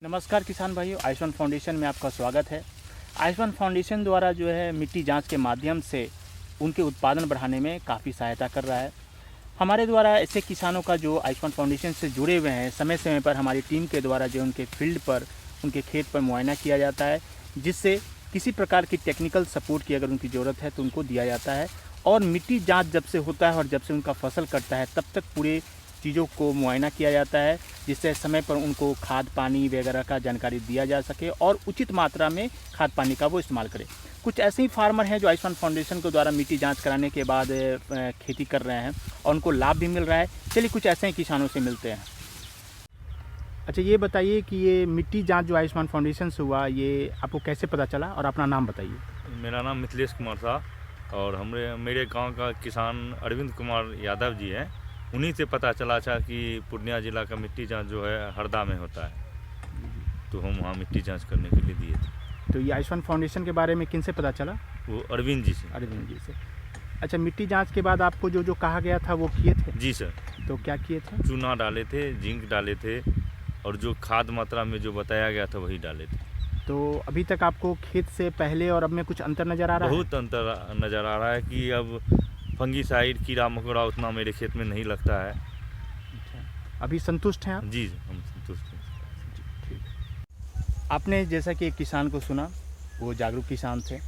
नमस्कार किसान भाइयों, आयुष्मान फाउंडेशन में आपका स्वागत है। आयुष्मान फाउंडेशन द्वारा जो है मिट्टी जांच के माध्यम से उनके उत्पादन बढ़ाने में काफ़ी सहायता कर रहा है। हमारे द्वारा ऐसे किसानों का जो आयुष्मान फाउंडेशन से जुड़े हुए हैं, समय समय पर हमारी टीम के द्वारा जो उनके फील्ड पर, उनके खेत पर मुआयना किया जाता है, जिससे किसी प्रकार की टेक्निकल सपोर्ट की अगर उनकी ज़रूरत है तो उनको दिया जाता है। और मिट्टी जाँच जब से होता है और जब से उनका फसल कटता है तब तक पूरे चीज़ों को मुआयना किया जाता है, जिससे समय पर उनको खाद पानी वगैरह का जानकारी दिया जा सके और उचित मात्रा में खाद पानी का वो इस्तेमाल करें। कुछ ऐसे ही फार्मर हैं जो आयुष्मान फाउंडेशन के द्वारा मिट्टी जांच कराने के बाद खेती कर रहे हैं और उनको लाभ भी मिल रहा है। चलिए कुछ ऐसे ही किसानों से मिलते हैं। अच्छा, ये बताइए कि ये मिट्टी जांच जो आयुष्मान फाउंडेशन से हुआ, ये आपको कैसे पता चला और अपना नाम बताइए। मेरा नाम मिथिलेश कुमार था और मेरे गांव का किसान अरविंद कुमार यादव जी हैं। उन्हीं से पता चला था कि पूर्णिया जिला का मिट्टी जांच जो है हरदा में होता है, तो हम वहाँ मिट्टी जांच करने के लिए दिए थे। तो ये आयुष्मान फाउंडेशन के बारे में किन से पता चला? वो अरविंद जी से। अरविंद जी से। अच्छा, मिट्टी जांच के बाद आपको जो जो कहा गया था वो किए थे? जी सर। तो क्या किए थे? चूना डाले थे, जिंक डाले थे और जो खाद मात्रा में जो बताया गया था वही डाले थे। तो अभी तक आपको खेत से पहले और अब में कुछ अंतर नज़र आ रहा है? बहुत अंतर नज़र आ रहा है कि अब फंगीसाइड कीड़ा मकोड़ा उतना मेरे खेत में नहीं लगता है। अच्छा, अभी संतुष्ट हैं आप? जी हम संतुष्ट हैं। ठीक। आपने जैसा कि एक किसान को सुना, वो जागरूक किसान थे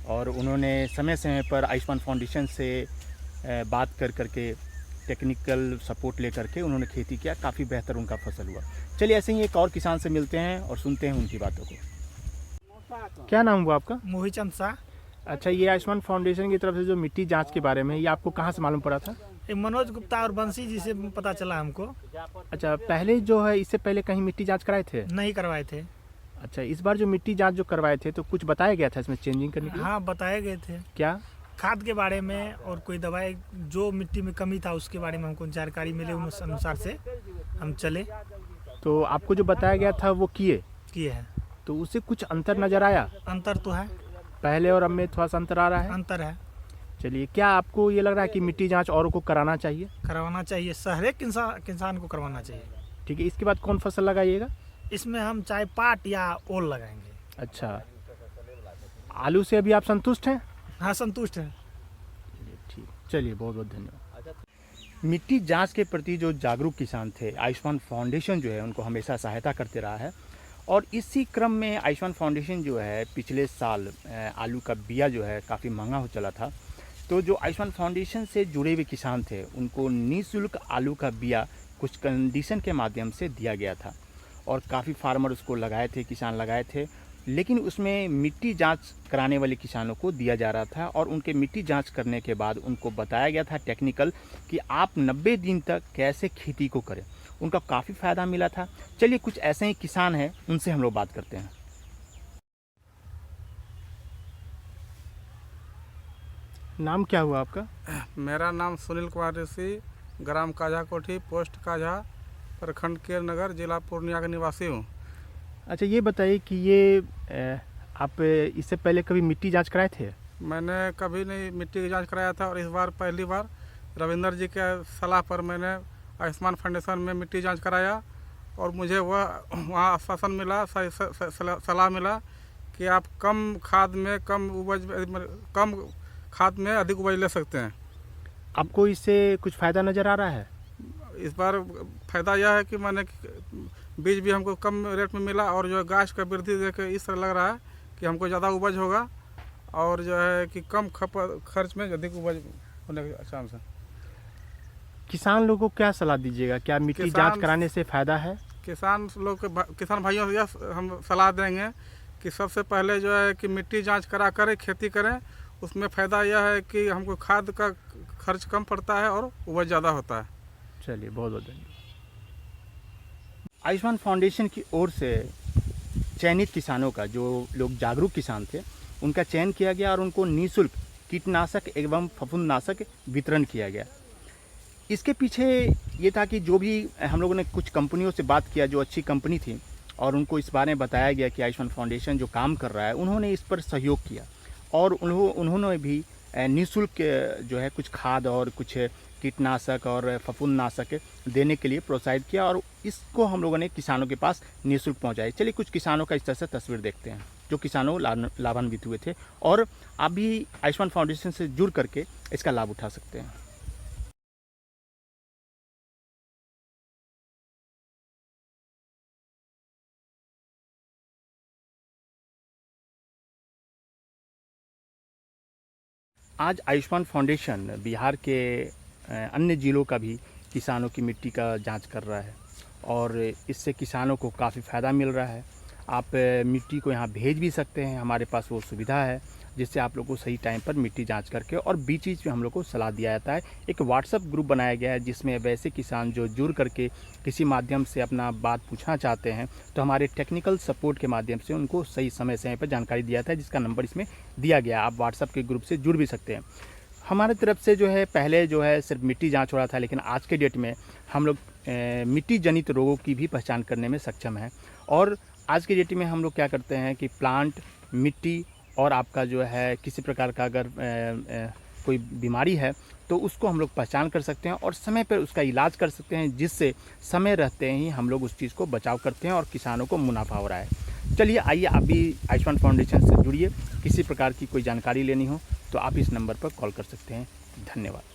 और उन्होंने समय समय पर आयुष्मान फाउंडेशन से बात करके टेक्निकल सपोर्ट ले करके उन्होंने खेती किया, काफ़ी बेहतर उनका फसल हुआ। चलिए ऐसे ही एक और किसान से मिलते हैं और सुनते हैं उनकी बातों को। क्या नाम हुआ आपका? मोहिचंद शाह। अच्छा, ये आयुष्मान फाउंडेशन की तरफ से जो मिट्टी जांच के बारे में, ये आपको कहाँ से मालूम पड़ा था? ये मनोज गुप्ता और बंसी जी से पता चला हमको। अच्छा, पहले जो है इससे पहले कहीं मिट्टी जांच कराए थे? नहीं करवाए थे। अच्छा, इस बार जो मिट्टी जांच जो करवाए थे तो कुछ बताया गया था इसमें चेंजिंग करने के लिए? हाँ, बताए गए थे। क्या? खाद के बारे में और कोई दवाई जो मिट्टी में कमी था उसके बारे में हमको जानकारी मिले, उस अनुसार से हम चले। तो आपको जो बताया गया था वो किए हैं। तो उससे कुछ अंतर नज़र आया? अंतर तो है। पहले और अब में थोड़ा सा अंतर आ रहा है? अंतर है। चलिए, क्या आपको ये लग रहा है कि मिट्टी जांच औरों को कराना चाहिए? करवाना चाहिए, हर एक किसान को करवाना चाहिए। ठीक है, इसके बाद कौन फसल लगाइएगा? इसमें हम चाहे पाट या ओल लगाएंगे। अच्छा, आलू से अभी आप संतुष्ट हैं? हाँ, संतुष्ट है। ठीक, चलिए बहुत बहुत धन्यवाद। मिट्टी जांच के प्रति जो जागरूक किसान थे, आयुष्मान फाउंडेशन जो है उनको हमेशा सहायता करते रहा है। और इसी क्रम में आयुष्मान फाउंडेशन जो है पिछले साल आलू का बिया जो है काफ़ी महंगा हो चला था, तो जो आयुष्मान फाउंडेशन से जुड़े हुए किसान थे उनको निःशुल्क आलू का बिया कुछ कंडीशन के माध्यम से दिया गया था और काफ़ी फार्मर उसको लगाए थे, किसान लगाए थे। लेकिन उसमें मिट्टी जांच कराने वाले किसानों को दिया जा रहा था और उनके मिट्टी जांच करने के बाद उनको बताया गया था टेक्निकल कि आप 90 दिन तक कैसे खेती को करें। उनका काफ़ी फ़ायदा मिला था। चलिए कुछ ऐसे ही किसान हैं, उनसे हम लोग बात करते हैं। नाम क्या हुआ आपका? मेरा नाम सुनील कुमार ऋषि, ग्राम काझा कोठी, पोस्ट काझा, प्रखंड केर नगर, जिला पूर्णिया का निवासी हूँ। अच्छा, ये बताइए कि ये आप इससे पहले कभी मिट्टी जांच कराए थे? मैंने कभी नहीं मिट्टी की जांच कराया था और इस बार पहली बार रविंदर जी के सलाह पर मैंने आयुष्मान फाउंडेशन में मिट्टी जांच कराया और मुझे वहाँ आश्वासन मिला, सलाह मिला कि आप कम खाद में अधिक उपज ले सकते हैं। आपको इससे कुछ फ़ायदा नज़र आ रहा है? इस बार फ़ायदा यह है कि मैंने बीज भी हमको कम रेट में मिला और जो गाछ का वृद्धि देख के इस तरह लग रहा है कि हमको ज़्यादा उपज होगा और जो है कि कम खर्च में अधिक उपज होने के चांस है। किसान लोगों को क्या सलाह दीजिएगा? क्या मिट्टी जांच कराने से फ़ायदा है? किसान भाइयों से यह हम सलाह देंगे कि सबसे पहले जो है कि मिट्टी जांच करें, खेती करें। उसमें फ़ायदा यह है कि हमको खाद का खर्च कम पड़ता है और उपज ज़्यादा होता है। चलिए बहुत बहुत धन्यवाद। आयुष्मान फाउंडेशन की ओर से चयनित किसानों का, जो लोग जागरूक किसान थे, उनका चयन किया गया और उनको निःशुल्क कीटनाशक एवं फफूंदनाशक वितरण किया गया। इसके पीछे ये था कि जो भी हम लोगों ने कुछ कंपनियों से बात किया जो अच्छी कंपनी थी और उनको इस बारे में बताया गया कि आयुष्मान फाउंडेशन जो काम कर रहा है, उन्होंने इस पर सहयोग किया और उन्होंने भी निःशुल्क जो है कुछ खाद और कुछ कीटनाशक और फफूंदनाशक देने के लिए प्रोत्साहित किया और इसको हम लोगों ने किसानों के पास निःशुल्क पहुंचाई। चलिए कुछ किसानों का इस तरह से तस्वीर देखते हैं जो किसानों लाभान्वित हुए थे और आप भी आयुष्मान फाउंडेशन से जुड़ करके इसका लाभ उठा सकते हैं। आज आयुष्मान फाउंडेशन बिहार के अन्य ज़िलों का भी किसानों की मिट्टी का जांच कर रहा है और इससे किसानों को काफ़ी फ़ायदा मिल रहा है। आप मिट्टी को यहाँ भेज भी सकते हैं, हमारे पास वो सुविधा है जिससे आप लोग को सही टाइम पर मिट्टी जांच करके और बीच में हम लोग को सलाह दिया जाता है। एक व्हाट्सएप ग्रुप बनाया गया है जिसमें वैसे किसान जो जुड़ करके किसी माध्यम से अपना बात पूछना चाहते हैं तो हमारे टेक्निकल सपोर्ट के माध्यम से उनको सही समय पर जानकारी दिया जाता है, जिसका नंबर इसमें दिया गया है। आप व्हाट्सएप के ग्रुप से जुड़ भी सकते हैं। हमारे तरफ से जो है पहले जो है सिर्फ मिट्टी जांच हो रहा था, लेकिन आज के डेट में हम लोग मिट्टी जनित रोगों की भी पहचान करने में सक्षम हैं। और आज के डेट में हम लोग क्या करते हैं कि प्लांट, मिट्टी और आपका जो है किसी प्रकार का अगर कोई बीमारी है तो उसको हम लोग पहचान कर सकते हैं और समय पर उसका इलाज कर सकते हैं, जिससे समय रहते ही हम लोग उस चीज़ को बचाव करते हैं और किसानों को मुनाफा हो रहा है। चलिए आइए आप भी आयुष्मान फाउंडेशन से जुड़िए। किसी प्रकार की कोई जानकारी लेनी हो तो आप इस नंबर पर कॉल कर सकते हैं। धन्यवाद।